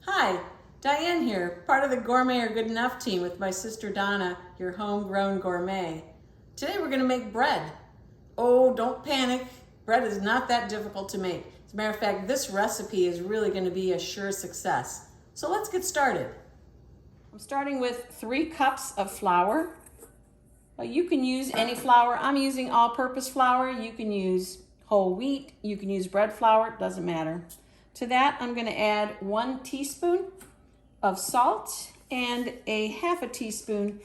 Hi, Diane here, part of the Gourmet or Good Enough team with my sister Donna, your homegrown gourmet. Today we're going to make bread. Oh, don't panic. Bread is not that difficult to make. As a matter of fact, this recipe is really going to be a sure success. So let's get started. I'm starting with 3 cups of flour. You can use any flour. I'm using all-purpose flour. You can use whole wheat. You can use bread flour. It doesn't matter. To that, I'm going to add 1 teaspoon of salt and a half a teaspoon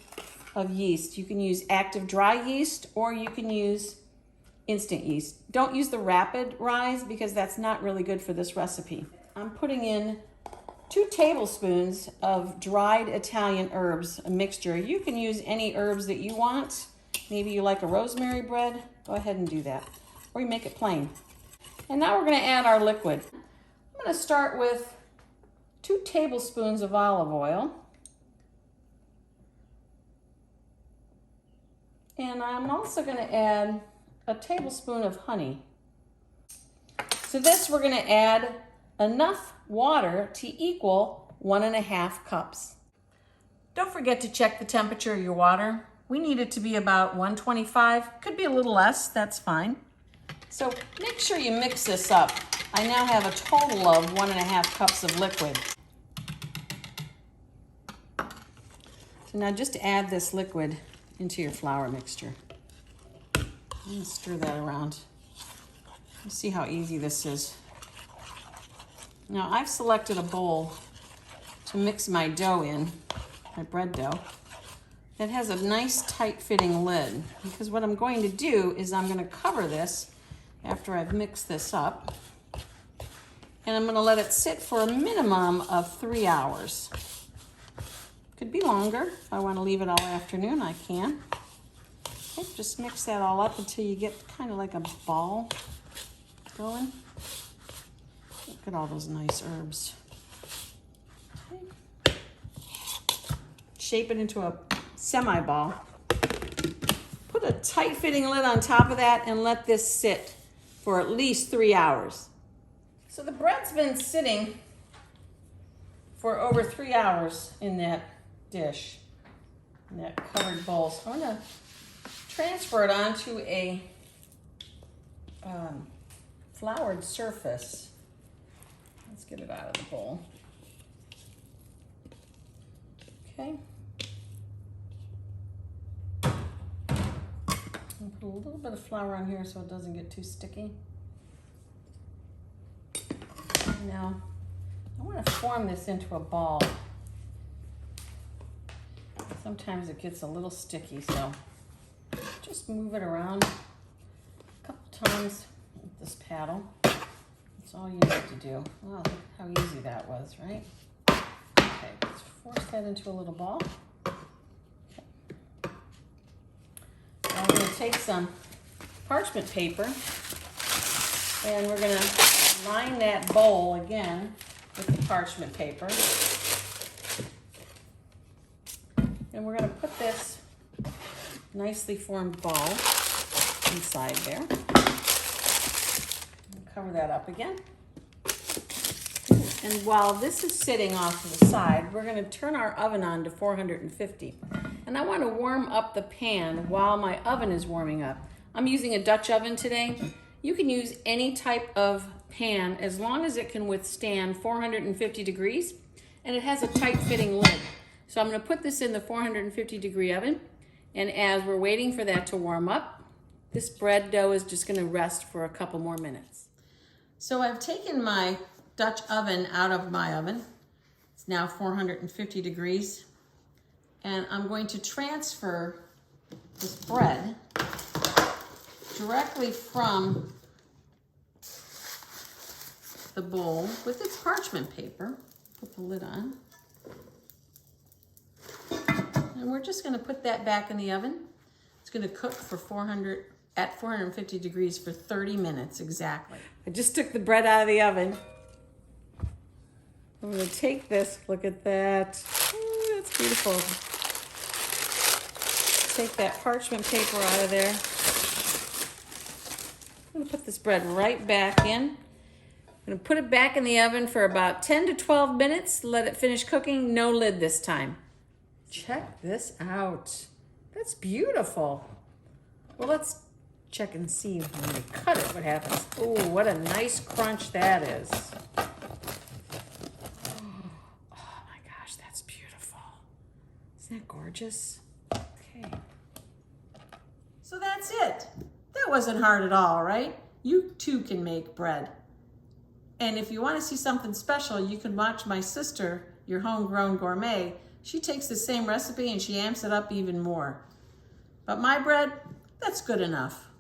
of yeast. You can use active dry yeast or you can use instant yeast. Don't use the rapid rise because that's not really good for this recipe. I'm putting in 2 tablespoons of dried Italian herbs, a mixture. You can use any herbs that you want. Maybe you like a rosemary bread, go ahead and do that. Or you make it plain. And now we're going to add our liquid. I'm going to start with 2 tablespoons of olive oil. And I'm also going to add a tablespoon of honey. To this we're going to add enough water to equal 1.5 cups. Don't forget to check the temperature of your water. We need it to be about 125, could be a little less, that's fine. So make sure you mix this up. I now have a total of 1.5 cups of liquid. So now just add this liquid into your flour mixture. And stir that around. You see how easy this is. Now I've selected a bowl to mix my dough in, my bread dough, that has a nice tight fitting lid, because what I'm going to do is I'm going to cover this after I've mixed this up, and I'm going to let it sit for a minimum of 3 hours. Could be longer. If I want to leave it all afternoon, I can. Okay, just mix that all up until you get kind of like a ball going. Look at all those nice herbs. Okay. Shape it into a semi-ball. Put a tight-fitting lid on top of that and let this sit for at least 3 hours. So the bread's been sitting for over 3 hours in that dish, in that covered bowl. So I'm going to transfer it onto a floured surface. Let's get it out of the bowl. Okay. I'll put a little bit of flour on here so it doesn't get too sticky. Now, I want to form this into a ball. Sometimes it gets a little sticky, so just move it around a couple times with this paddle. That's all you need to do. Wow, look how easy that was, right? Okay, let's force that into a little ball. Okay. Now we're going to take some parchment paper and we're going to line that bowl again with the parchment paper. And we're going to put this nicely formed ball inside there. Cover that up again. And while this is sitting off to the side, we're going to turn our oven on to 450. And I want to warm up the pan while my oven is warming up. I'm using a Dutch oven today. You can use any type of pan as long as it can withstand 450 degrees and it has a tight fitting lid. So I'm going to put this in the 450 degree oven, and as we're waiting for that to warm up, this bread dough is just going to rest for a couple more minutes. So I've taken my Dutch oven out of my oven. It's now 450 degrees, and I'm going to transfer this bread directly from the bowl with its parchment paper. Put the lid on. And we're just going to put that back in the oven. It's going to cook for 450 degrees for 30 minutes exactly. I just took the bread out of the oven. I'm going to take this, look at that. Ooh, that's beautiful. Take that parchment paper out of there. I'm going to put this bread right back in. I'm gonna put it back in the oven for about 10 to 12 minutes. Let it finish cooking, no lid this time. Check this out. That's beautiful. Well, let's check and see when we cut it what happens. Oh, what a nice crunch that is. Oh my gosh, that's beautiful. Isn't that gorgeous? Okay. So that's it. That wasn't hard at all, right? You too can make bread. And if you want to see something special, you can watch my sister, Your Homegrown Gourmet. She takes the same recipe and she amps it up even more. But my bread, that's good enough.